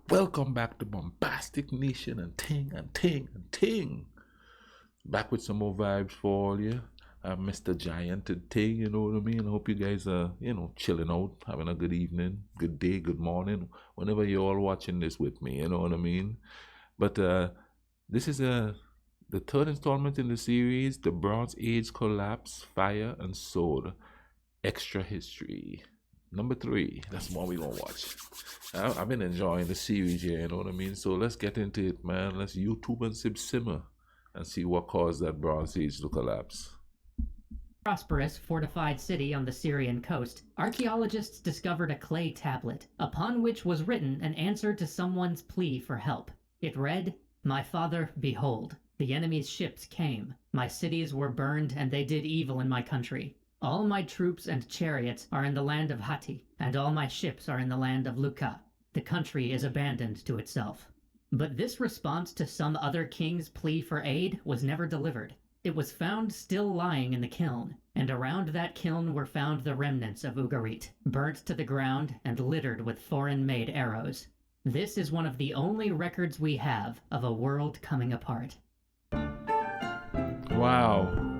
Welcome back to Bombastic Nation and Ting and Ting and Ting. Back with some more vibes for all you. I'm Mr. Giant and Ting, you know what I mean? I hope you guys are, chilling out, having a good evening, good day, good morning, whenever you're all watching this with me, you know what I mean? But this is the third installment in the series, The Bronze Age Collapse, Fire and Sword, Extra History. Number 3, that's what we gonna watch. I've been enjoying the series here, you know what I mean? So let's get into it, man. Let's YouTube and simmer and see what caused that Bronze Age to collapse. Prosperous fortified city on the Syrian coast, archaeologists discovered a clay tablet, upon which was written an answer to someone's plea for help. It read, "My father, behold, the enemy's ships came. My cities were burned, and they did evil in my country. All my troops and chariots are in the land of Hatti, and all my ships are in the land of Luka. The country is abandoned to itself." But this response to some other king's plea for aid was never delivered. It was found still lying in the kiln, and around that kiln were found the remnants of Ugarit, burnt to the ground and littered with foreign-made arrows. This is one of the only records we have of a world coming apart. Wow.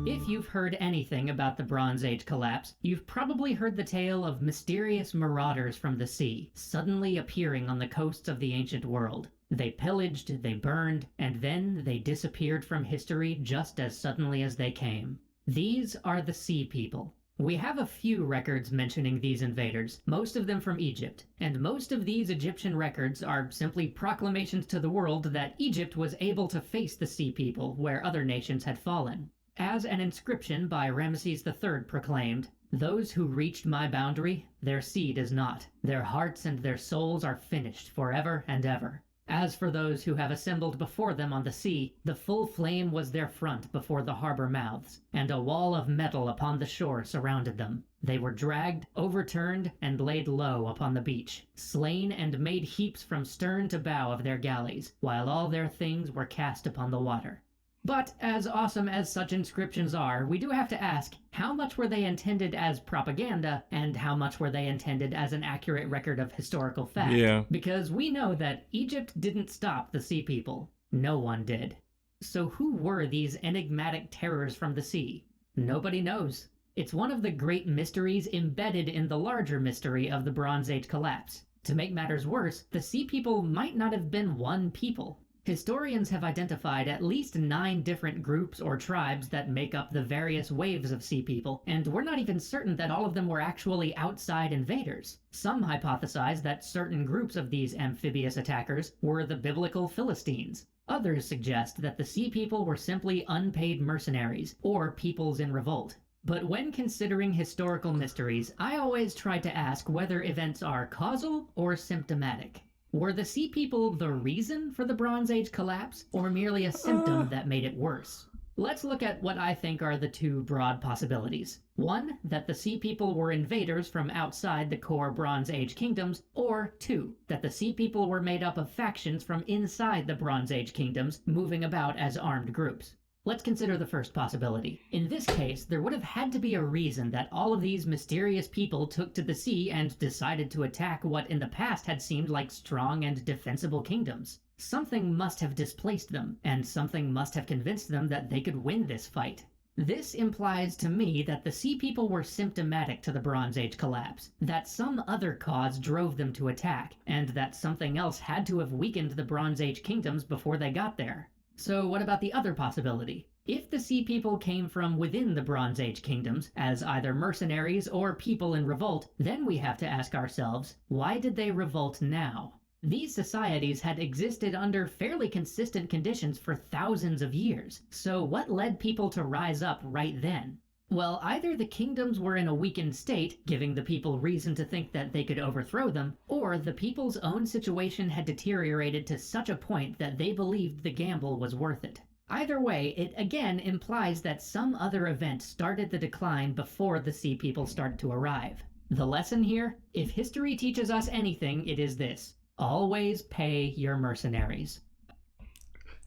If you've heard anything about the Bronze Age collapse, you've probably heard the tale of mysterious marauders from the sea, suddenly appearing on the coasts of the ancient world. They pillaged, they burned, and then they disappeared from history just as suddenly as they came. These are the Sea People. We have a few records mentioning these invaders, most of them from Egypt, and most of these Egyptian records are simply proclamations to the world that Egypt was able to face the Sea People where other nations had fallen. As an inscription by Ramesses III proclaimed, "Those who reached my boundary, their seed is not. Their hearts and their souls are finished forever and ever. As for those who have assembled before them on the sea, the full flame was their front before the harbor mouths, and a wall of metal upon the shore surrounded them. They were dragged, overturned, and laid low upon the beach, slain and made heaps from stern to bow of their galleys, while all their things were cast upon the water." But as awesome as such inscriptions are, we do have to ask, how much were they intended as propaganda, and how much were they intended as an accurate record of historical fact? Yeah. Because we know that Egypt didn't stop the Sea People. No one did. So who were these enigmatic terrors from the sea? Nobody knows. It's one of the great mysteries embedded in the larger mystery of the Bronze Age collapse. To make matters worse, the Sea People might not have been one people. Historians have identified at least 9 different groups or tribes that make up the various waves of Sea People, and we're not even certain that all of them were actually outside invaders. Some hypothesize that certain groups of these amphibious attackers were the biblical Philistines. Others suggest that the Sea People were simply unpaid mercenaries, or peoples in revolt. But when considering historical mysteries, I always try to ask whether events are causal or symptomatic. Were the Sea People the reason for the Bronze Age collapse, or merely a symptom that made it worse? Let's look at what I think are the 2 broad possibilities. 1, that the Sea People were invaders from outside the core Bronze Age kingdoms, or 2, that the Sea People were made up of factions from inside the Bronze Age kingdoms, moving about as armed groups. Let's consider the first possibility. In this case, there would have had to be a reason that all of these mysterious people took to the sea and decided to attack what in the past had seemed like strong and defensible kingdoms. Something must have displaced them, and something must have convinced them that they could win this fight. This implies to me that the Sea People were symptomatic to the Bronze Age collapse, that some other cause drove them to attack, and that something else had to have weakened the Bronze Age kingdoms before they got there. So what about the other possibility? If the Sea People came from within the Bronze Age kingdoms, as either mercenaries or people in revolt, then we have to ask ourselves, why did they revolt now? These societies had existed under fairly consistent conditions for thousands of years, so what led people to rise up right then? Well, either the kingdoms were in a weakened state, giving the people reason to think that they could overthrow them, or the people's own situation had deteriorated to such a point that they believed the gamble was worth it. Either way, it again implies that some other event started the decline before the Sea People started to arrive. The lesson here? If history teaches us anything, it is this: always pay your mercenaries.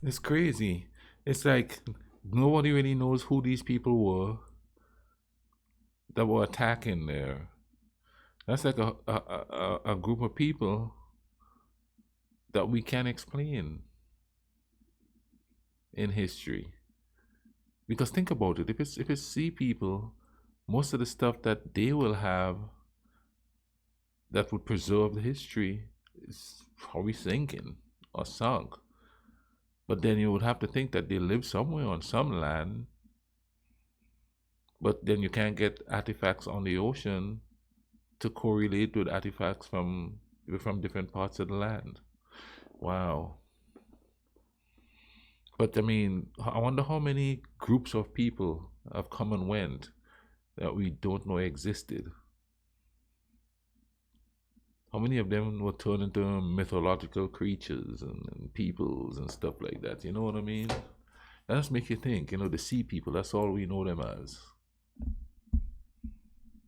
It's crazy. It's like nobody really knows who these people were that were attacking there. That's like a group of people that we can't explain in history. Because think about it, if it's sea people, most of the stuff that they will have that would preserve the history is probably sinking or sunk. But then you would have to think that they live somewhere on some land. But then you can't get artifacts on the ocean to correlate with artifacts from different parts of the land. Wow. But I mean, I wonder how many groups of people have come and went that we don't know existed. How many of them were turned into mythological creatures and peoples and stuff like that? You know what I mean? That just make you think, the sea people, that's all we know them as.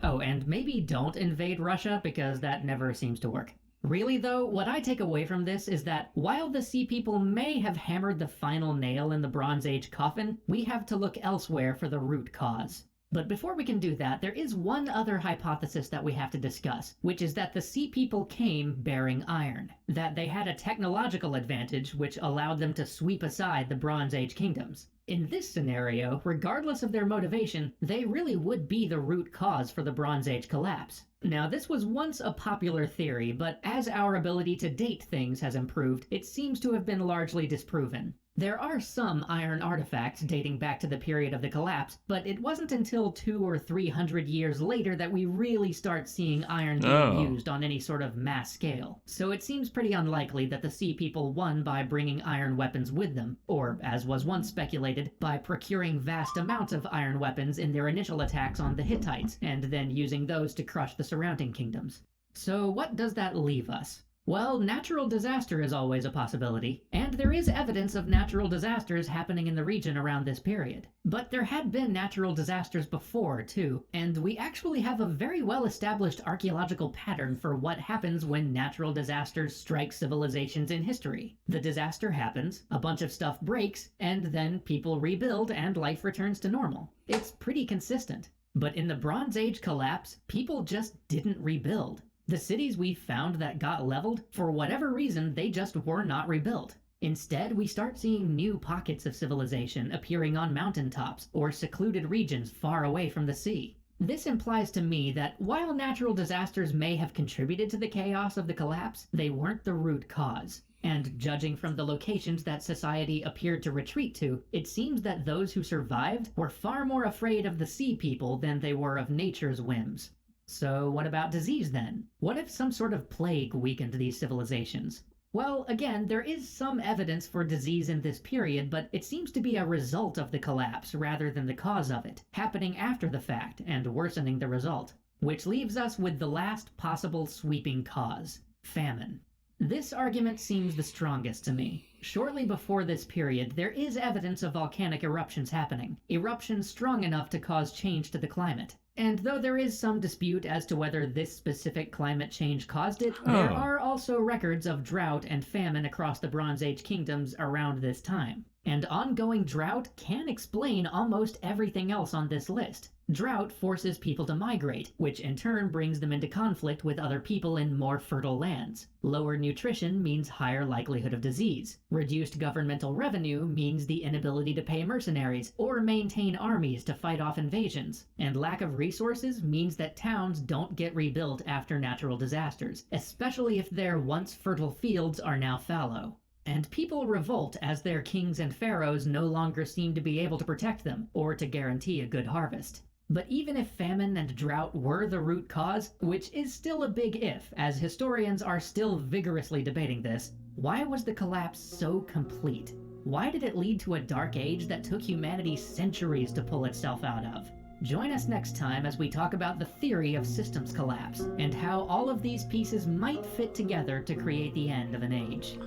Oh, and maybe don't invade Russia because that never seems to work. Really, though, what I take away from this is that while the Sea People may have hammered the final nail in the Bronze Age coffin, we have to look elsewhere for the root cause. But before we can do that, there is one other hypothesis that we have to discuss, which is that the Sea People came bearing iron, that they had a technological advantage which allowed them to sweep aside the Bronze Age kingdoms. In this scenario, regardless of their motivation, they really would be the root cause for the Bronze Age collapse. Now, this was once a popular theory, but as our ability to date things has improved, it seems to have been largely disproven. There are some iron artifacts dating back to the period of the collapse, but it wasn't until 200 or 300 years later that we really start seeing iron being used on any sort of mass scale. So it seems pretty unlikely that the Sea People won by bringing iron weapons with them, or, as was once speculated, by procuring vast amounts of iron weapons in their initial attacks on the Hittites, and then using those to crush the surrounding kingdoms. So what does that leave us? Well, natural disaster is always a possibility, and there is evidence of natural disasters happening in the region around this period. But there had been natural disasters before, too, and we actually have a very well-established archaeological pattern for what happens when natural disasters strike civilizations in history. The disaster happens, a bunch of stuff breaks, and then people rebuild and life returns to normal. It's pretty consistent. But in the Bronze Age collapse, people just didn't rebuild. The cities we found that got leveled, for whatever reason, they just were not rebuilt. Instead, we start seeing new pockets of civilization appearing on mountaintops or secluded regions far away from the sea. This implies to me that while natural disasters may have contributed to the chaos of the collapse, they weren't the root cause. And judging from the locations that society appeared to retreat to, it seems that those who survived were far more afraid of the Sea People than they were of nature's whims. So what about disease then? What if some sort of plague weakened these civilizations? Well, again, there is some evidence for disease in this period, but it seems to be a result of the collapse rather than the cause of it, happening after the fact and worsening the result. Which leaves us with the last possible sweeping cause: famine. This argument seems the strongest to me. Shortly before this period, there is evidence of volcanic eruptions happening, eruptions strong enough to cause change to the climate. And though there is some dispute as to whether this specific climate change caused it, there are also records of drought and famine across the Bronze Age kingdoms around this time. And ongoing drought can explain almost everything else on this list. Drought forces people to migrate, which in turn brings them into conflict with other people in more fertile lands. Lower nutrition means higher likelihood of disease. Reduced governmental revenue means the inability to pay mercenaries or maintain armies to fight off invasions. And lack of resources means that towns don't get rebuilt after natural disasters, especially if their once fertile fields are now fallow. And people revolt as their kings and pharaohs no longer seem to be able to protect them or to guarantee a good harvest. But even if famine and drought were the root cause, which is still a big if, as historians are still vigorously debating this, why was the collapse so complete? Why did it lead to a dark age that took humanity centuries to pull itself out of? Join us next time as we talk about the theory of systems collapse, and how all of these pieces might fit together to create the end of an age.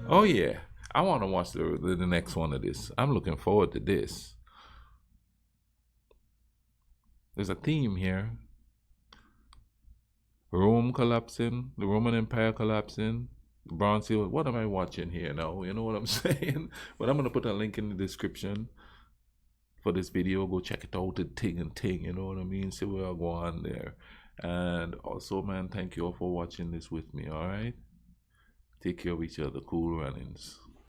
Oh yeah, I want to watch the next one of this. I'm looking forward to this. There's a theme here. Rome collapsing, the Roman Empire collapsing, the Bronze Seal. What am I watching here now? You know what I'm saying? But I'm going to put a link in the description for this video. Go check it out, the ting and ting, you know what I mean? See where I go on there. And also, man, thank you all for watching this with me. All right, take care of each other. Cool runnings.